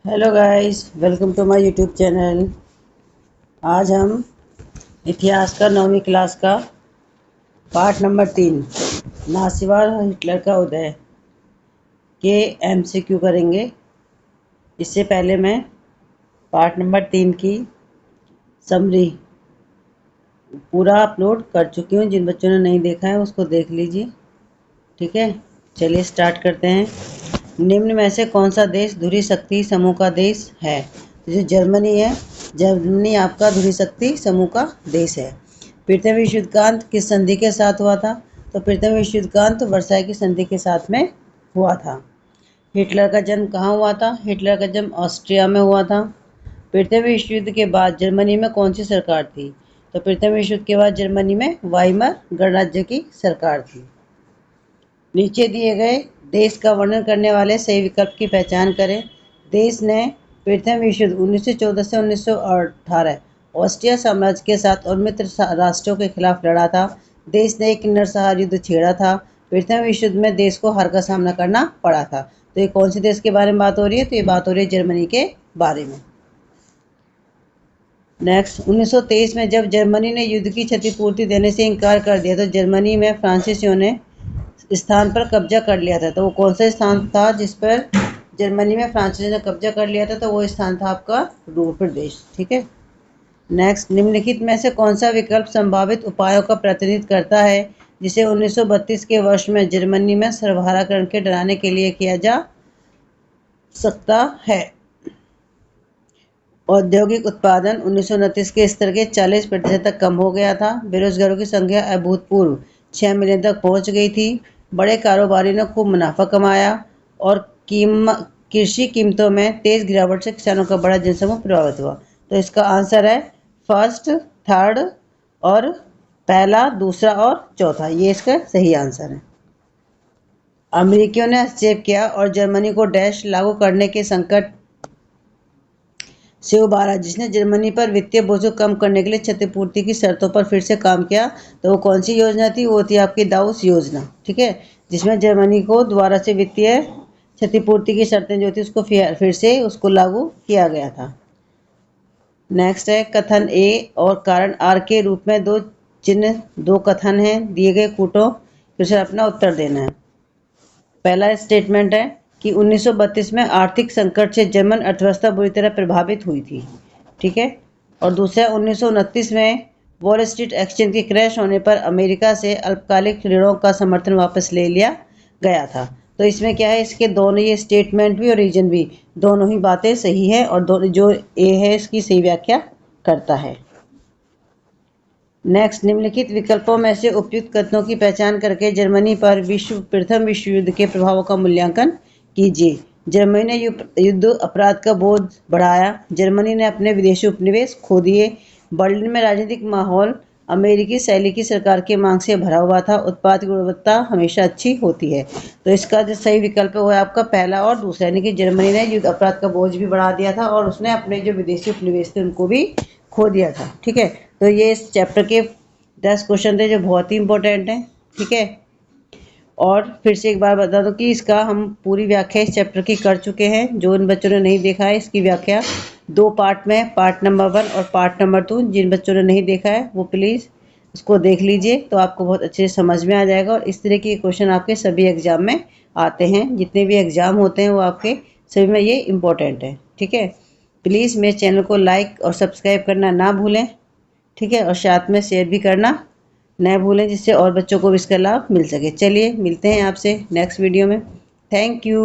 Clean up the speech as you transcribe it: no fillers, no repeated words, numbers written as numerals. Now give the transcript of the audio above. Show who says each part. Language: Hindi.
Speaker 1: Hello guys, welcome to my YouTube channel. आज हम इतिहास का 9वीं क्लास का पार्ट नंबर 3 नासीवार हिटलर का उदय के एमसीक्यू करेंगे। इससे पहले मैं पार्ट नंबर 3 की समरी पूरा अपलोड कर चुकी हूँ। जिन बच्चों ने नहीं देखा है उसको देख लीजिए। ठीक है, चलिए स्टार्ट करते हैं। निम्न में से कौन सा देश ध्रुवीय शक्ति समूह का देश है? तो जो जर्मनी है, जर्मनी आपका ध्रुवीय शक्ति समूह का देश है। प्रथम विश्व युद्ध का अंत किस संधि के साथ हुआ था? तो प्रथम विश्व युद्ध का अंत वर्साई की संधि के साथ में हुआ था। हिटलर का जन्म कहाँ हुआ था? हिटलर का जन्म ऑस्ट्रिया में हुआ था। प्रथम विश्व युद्ध के बाद जर्मनी में कौन सी सरकार थी? तो प्रथम विश्व युद्ध के बाद जर्मनी में वाइमर गणराज्य की सरकार थी। नीचे दिए गए देश का वर्णन करने वाले सही विकल्प की पहचान करें। देश ने प्रथम विश्व युद्ध 1914 से 1918 ऑस्ट्रिया साम्राज्य के साथ और मित्र राष्ट्रों के खिलाफ लड़ा था। देश ने एक नरसंहार युद्ध छेड़ा था। प्रथम विश्व युद्ध में देश को हार का सामना करना पड़ा था। तो ये कौन से देश के बारे में बात हो रही है? तो ये बात हो रही है जर्मनी के बारे में। नेक्स्ट, 1923 में जब जर्मनी ने युद्ध की क्षतिपूर्ति देने से इनकार कर दिया तो जर्मनी में फ्रांसीसियों ने स्थान पर कब्जा कर लिया था। तो वो कौन सा स्थान था जिस पर जर्मनी में फ्रांसीसियों ने कब्जा कर लिया था? तो वो स्थान था आपका रूर प्रदेश। ठीक है। नेक्स्ट, निम्नलिखित में से कौन सा विकल्प संभावित उपायों का प्रतिनिधित्व करता है जिसे 1932 के वर्ष में जर्मनी में सर्वहाराकरण के डराने के लिए किया जा सकता है? औद्योगिक उत्पादन 1929 के स्तर के 40% तक कम हो गया था। बेरोजगारों की संख्या अभूतपूर्व 6 मिलियन तक पहुंच गई थी। बड़े कारोबारी ने खूब मुनाफा कमाया और कृषि कीमतों में तेज गिरावट से किसानों का बड़ा जनसमूह प्रभावित हुआ। तो इसका आंसर है फर्स्ट, थर्ड और पहला, दूसरा और चौथा। ये इसका सही आंसर है। अमेरिकियों ने हस्तक्षेप किया और जर्मनी को डैश लागू करने के संकट से उबारा, जिसने जर्मनी पर वित्तीय बोझ को कम करने के लिए क्षतिपूर्ति की शर्तों पर फिर से काम किया। तो वो कौन सी योजना थी? वो थी आपकी दाउस योजना। ठीक है, जिसमें जर्मनी को दोबारा से वित्तीय क्षतिपूर्ति की शर्तें जो थी उसको फिर से उसको लागू किया गया था। नेक्स्ट है कथन ए और कारण आर के रूप में दो चिन्ह, दो कथन हैं दिए गए कूटों, फिर अपना उत्तर देना है। पहला स्टेटमेंट है कि 1932 में आर्थिक संकट से जर्मन अर्थव्यवस्था बुरी तरह प्रभावित हुई थी। ठीक है। और दूसरा, 1929 में वॉल स्ट्रीट एक्सचेंज के क्रैश होने पर अमेरिका से अल्पकालिक ऋणों का समर्थन वापस ले लिया गया था। तो इसमें क्या है, इसके दोनों ये स्टेटमेंट भी और रीजन भी दोनों ही बातें सही है और दोनों जो ए है इसकी सही व्याख्या करता है। नेक्स्ट, निम्नलिखित विकल्पों में से उपयुक्त कथनों की पहचान करके जर्मनी पर प्रथम विश्व युद्ध के प्रभावों का मूल्यांकन कीजिए। जर्मनी ने युद्ध अपराध का बोझ बढ़ाया। जर्मनी ने अपने विदेशी उपनिवेश खो दिए। बर्लिन में राजनीतिक माहौल अमेरिकी शैली की सरकार की मांग से भरा हुआ था। उत्पाद की गुणवत्ता हमेशा अच्छी होती है। तो इसका जो सही विकल्प है वो है आपका पहला और दूसरा, यानी कि जर्मनी ने युद्ध अपराध का बोझ भी बढ़ा दिया था और उसने अपने जो विदेशी उपनिवेश थे उनको भी खो दिया था। ठीक है। तो ये इस चैप्टर के 10 क्वेश्चन थे जो बहुत ही इंपॉर्टेंट हैं। ठीक है। और फिर से एक बार बता दूं कि इसका हम पूरी व्याख्या इस चैप्टर की कर चुके हैं। जो इन बच्चों ने नहीं देखा है इसकी व्याख्या 2 पार्ट में, पार्ट नंबर 1 और पार्ट नंबर 2। जिन बच्चों ने नहीं देखा है वो प्लीज़ उसको देख लीजिए, तो आपको बहुत अच्छे से समझ में आ जाएगा। और इस तरह के क्वेश्चन आपके सभी एग्जाम में आते हैं। जितने भी एग्जाम होते हैं वो आपके सभी में ये इम्पोर्टेंट है। ठीक है। प्लीज़ मेरे चैनल को लाइक और सब्सक्राइब करना ना भूलें। ठीक है। और साथ में शेयर भी करना न भूलें, जिससे और बच्चों को भी इसका लाभ मिल सके। चलिए मिलते हैं आपसे नेक्स्ट वीडियो में। Thank you.